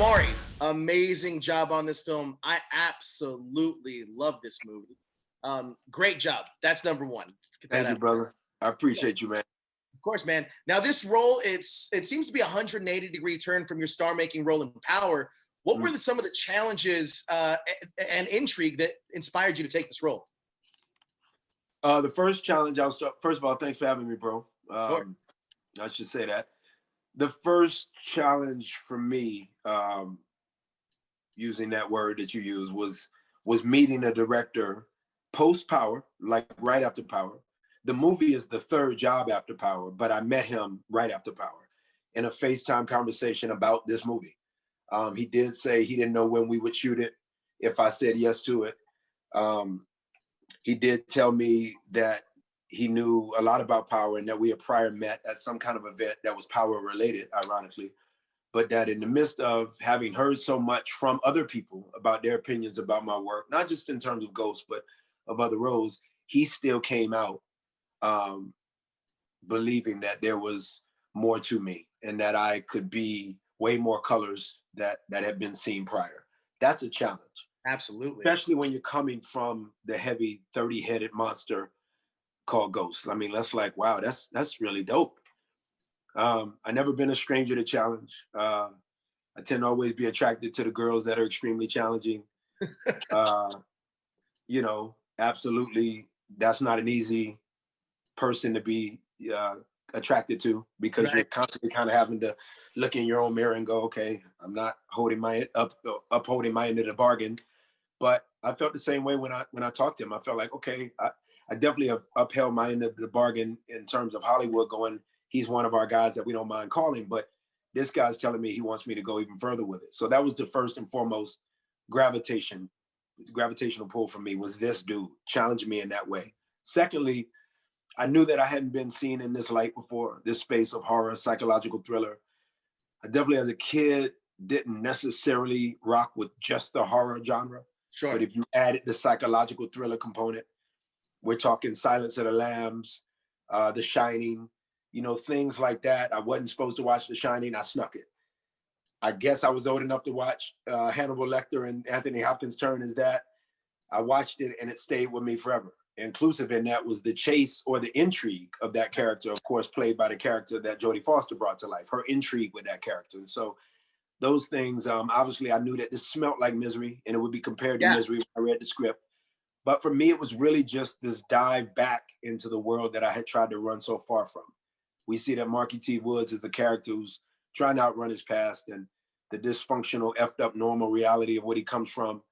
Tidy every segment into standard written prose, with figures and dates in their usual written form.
Omari, amazing job on this film. I absolutely love this movie. Great job. That's number one. Let's get that Thank you, out. brother. I Yeah, appreciate you, man. of course, man. Now, this role, it seems to be a 180-degree turn from your star-making role in Power. What were some of the challenges and intrigue that inspired you to take this role? The first challenge, I'll start. First of all, thanks for having me, bro. Sure. I should say that. The first challenge for me, using that word that you use, was meeting a director post Power, like right after Power. The movie is the third job after Power, but I met him right after Power in a FaceTime conversation about this movie. He did say he didn't know when we would shoot it, if I said yes to it. He did tell me that he knew a lot about Power and that we had prior met at some kind of event that was Power related, ironically, but that in the midst of having heard so much from other people about their opinions about my work, not just in terms of Ghost, but of other roles, he still came out believing that there was more to me and that I could be way more colors that had been seen prior. That's a challenge. Absolutely. Especially when you're coming from the heavy 30-headed monster called Ghost. I mean, that's like, wow, that's really dope. I never been a stranger to challenge. I tend to always be attracted to the girls that are extremely challenging. Absolutely, that's not an easy person to be attracted to, because you're constantly kind of having to look in your own mirror and go, okay, I'm not upholding my end of the bargain. But I felt the same way when I talked to him. I felt like, okay, I definitely have upheld my end of the bargain in terms of Hollywood going, he's one of our guys that we don't mind calling, but this guy's telling me he wants me to go even further with it. So that was the first and foremost gravitational pull for me, was this dude challenging me in that way. Secondly, I knew that I hadn't been seen in this light before, this space of horror, psychological thriller. I definitely, as a kid, didn't necessarily rock with just the horror genre. Sure. But if you added the psychological thriller component, we're talking Silence of the Lambs, The Shining, things like that. I wasn't supposed to watch The Shining. I snuck it. I guess I was old enough to watch Hannibal Lecter and Anthony Hopkins' turn as that. I watched it and it stayed with me forever. Inclusive in that was the chase or the intrigue of that character, of course, played by the character that Jodie Foster brought to life, her intrigue with that character. And so those things, obviously I knew that this smelled like Misery and it would be compared to Misery when I read the script. But for me, it was really just this dive back into the world that I had tried to run so far from. We see that Marky T. Woods is the character who's trying to outrun his past and the dysfunctional, effed up normal reality of what he comes from.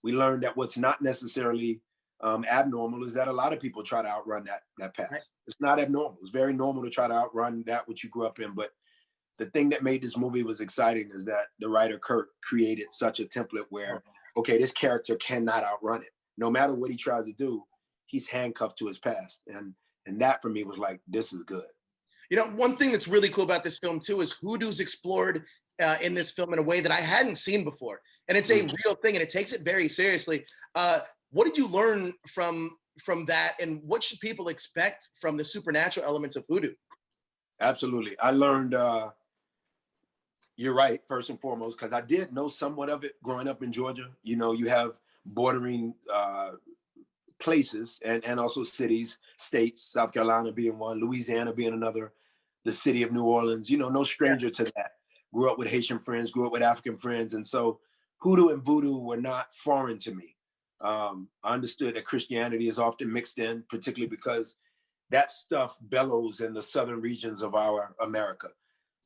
We learned that what's not necessarily abnormal is that a lot of people try to outrun that past. Right. It's not abnormal. It's very normal to try to outrun that which you grew up in. But the thing that made this movie was exciting is that the writer Kurt created such a template where, okay, this character cannot outrun it. No matter what he tries to do, he's handcuffed to his past. And that for me was like, this is good. One thing that's really cool about this film too is hoodoo's explored in this film in a way that I hadn't seen before. And it's a real thing and it takes it very seriously. What did you learn from that, and what should people expect from the supernatural elements of hoodoo? Absolutely. I learned, you're right, first and foremost, because I did know somewhat of it growing up in Georgia. You have bordering places and also cities, states, South Carolina being one, Louisiana being another, the city of New Orleans, no stranger to that. Grew up with Haitian friends, grew up with African friends. And so hoodoo and voodoo were not foreign to me. I understood that Christianity is often mixed in, particularly because that stuff bellows in the southern regions of our America.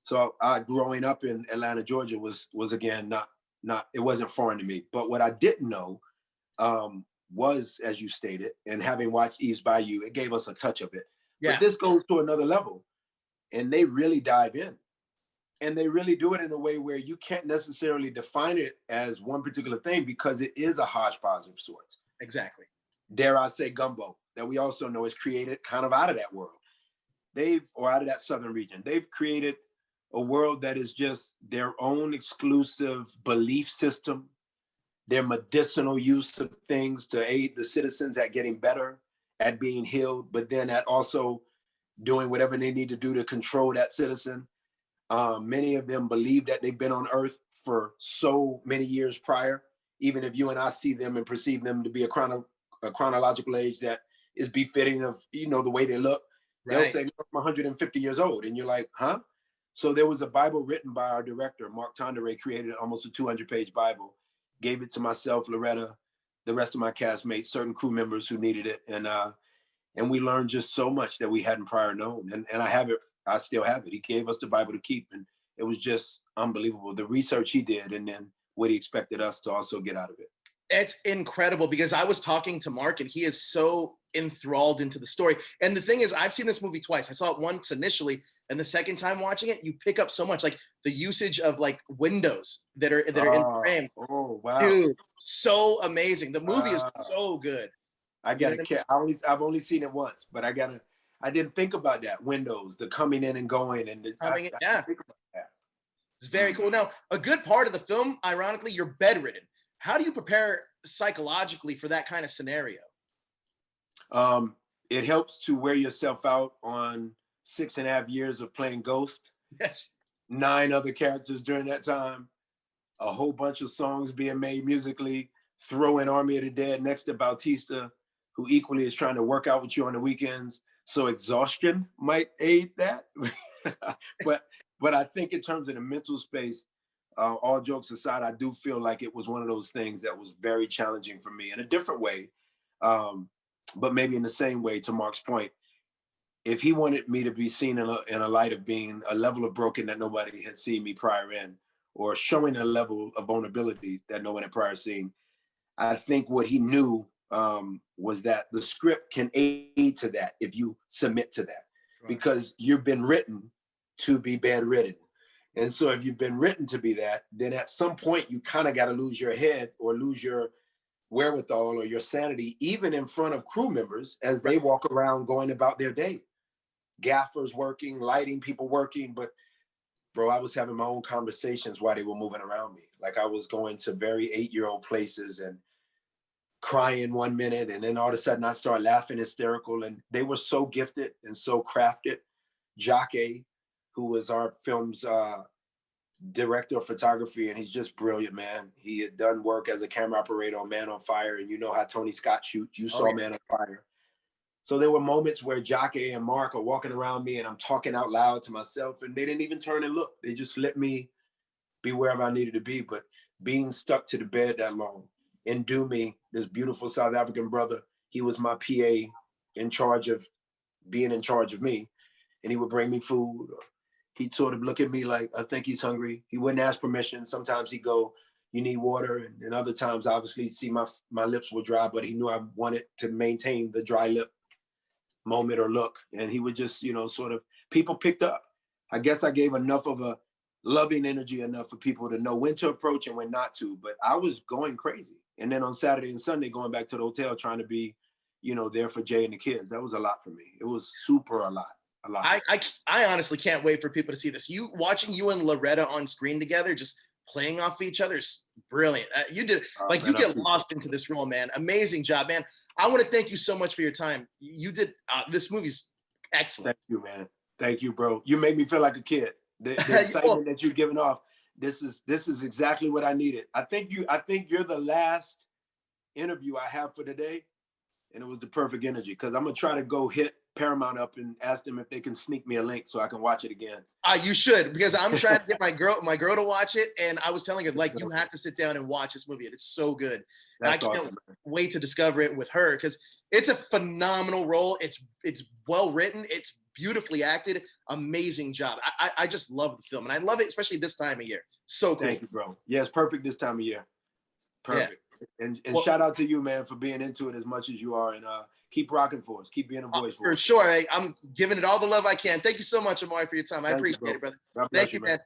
So growing up in Atlanta, Georgia was again, not, it wasn't foreign to me. But what I didn't know was, as you stated, and having watched East Bayou, it gave us a touch of it. Yeah. But this goes to another level, and they really dive in. And they really do it in a way where you can't necessarily define it as one particular thing, because it is a hodgepodge of sorts. Exactly. Dare I say gumbo, that we also know is created kind of out of that world. Or out of that southern region. They've created a world that is just their own exclusive belief system, their medicinal use of things to aid the citizens at getting better, at being healed, but then at also doing whatever they need to do to control that citizen. Many of them believe that they've been on Earth for so many years prior, even if you and I see them and perceive them to be a chronological age that is befitting of, you know, the way they look, they'll say, I'm 150 years old. And you're like, huh? So there was a Bible written by our director, Mark Tondere, created almost a 200-page Bible, gave it to myself, Loretta, the rest of my castmates, certain crew members who needed it. And we learned just so much that we hadn't prior known. And I have it, I still have it. He gave us the Bible to keep. And it was just unbelievable. The research he did and then what he expected us to also get out of it. It's incredible because I was talking to Mark and he is so enthralled into the story. And the thing is, I've seen this movie twice. I saw it once initially, and the second time watching it, you pick up so much, like the usage of like windows that are in the frame. Oh wow, dude, so amazing. The movie is so good. I gotta I've only seen it once, but I didn't think about that. Windows, the coming in and going, and yeah, it's very cool. Now, a good part of the film, ironically, you're bedridden. How do you prepare psychologically for that kind of scenario? It helps to wear yourself out on 6.5 years of playing Ghost. Yes. 9 other characters during that time, a whole bunch of songs being made musically, throw in Army of the Dead next to Bautista, who equally is trying to work out with you on the weekends. So exhaustion might aid that. but I think in terms of the mental space, all jokes aside, I do feel like it was one of those things that was very challenging for me in a different way. But maybe in the same way, to Mark's point, if he wanted me to be seen in a light of being a level of broken that nobody had seen me prior in, or showing a level of vulnerability that no one had prior seen, I think what he knew was that the script can aid to that if you submit to that, because you've been written to be bedridden. And so if you've been written to be that, then at some point you kind of got to lose your head or lose your wherewithal or your sanity, even in front of crew members as they walk around going about their day. Gaffers working, lighting people working, but bro, I was having my own conversations while they were moving around me. Like I was going to very 8-year-old places and crying one minute, and then all of a sudden I start laughing hysterical, and they were so gifted and so crafted. Jacque, who was our film's director of photography, and he's just brilliant, man. He had done work as a camera operator on Man on Fire, and you know how Tony Scott shoots. You saw Man on Fire. So there were moments where Jacque and Mark are walking around me and I'm talking out loud to myself, and they didn't even turn and look. They just let me be wherever I needed to be. But being stuck to the bed that long, and Dumi, this beautiful South African brother, he was my PA in charge of being in charge of me. And he would bring me food. Or he'd sort of look at me like, I think he's hungry. He wouldn't ask permission. Sometimes he'd go, you need water. And other times, obviously, see my lips were dry, but he knew I wanted to maintain the dry lip moment or look. And he would just, sort of, people picked up. I guess I gave enough of a loving energy enough for people to know when to approach and when not to. But I was going crazy. And then on Saturday and Sunday, going back to the hotel, trying to be, there for Jay and the kids. That was a lot for me. It was super a lot. I honestly can't wait for people to see this. Watching you and Loretta on screen together, just playing off each other is brilliant. You did, you get lost into this role, man. Amazing job, man. I want to thank you so much for your time. You did, this movie's excellent. Thank you, man. Thank you, bro. You make me feel like a kid. The excitement that you're giving off, this is exactly what I needed. I think you're the last interview I have for today, and it was the perfect energy, because I'm gonna try to go hit Paramount up and ask them if they can sneak me a link so I can watch it again. You should, because I'm trying to get my girl to watch it, and I was telling her, like, you have to sit down and watch this movie. It is so good. And I can't wait to discover it with her, because it's a phenomenal role. It's well written. It's beautifully acted. Amazing job. I just love the film, and I love it, especially this time of year. So cool. Thank you, bro. Yeah, it's perfect this time of year. Perfect. Yeah. And shout out to you, man, for being into it as much as you are, and keep rocking for us. Keep being a voice for us. For sure. I'm giving it all the love I can. Thank you so much, Omari, for your time. I appreciate it, brother. Thank you, man.